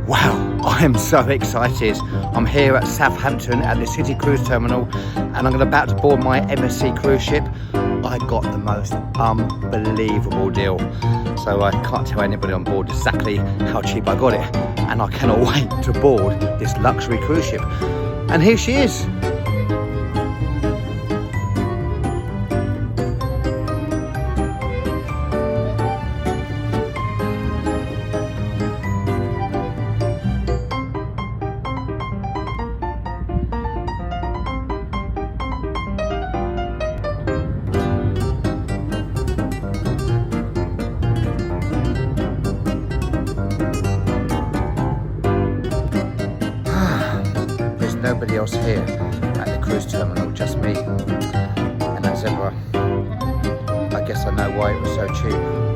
Wow, I am so excited. I'm here at Southampton at the City Cruise Terminal and I'm about to board my MSC cruise ship. I got the most unbelievable deal. So I can't tell anybody on board exactly how cheap I got it. And I cannot wait to board this luxury cruise ship. And here she is. Nobody else here at the cruise terminal, just me. And as ever, I guess I know why it was so cheap.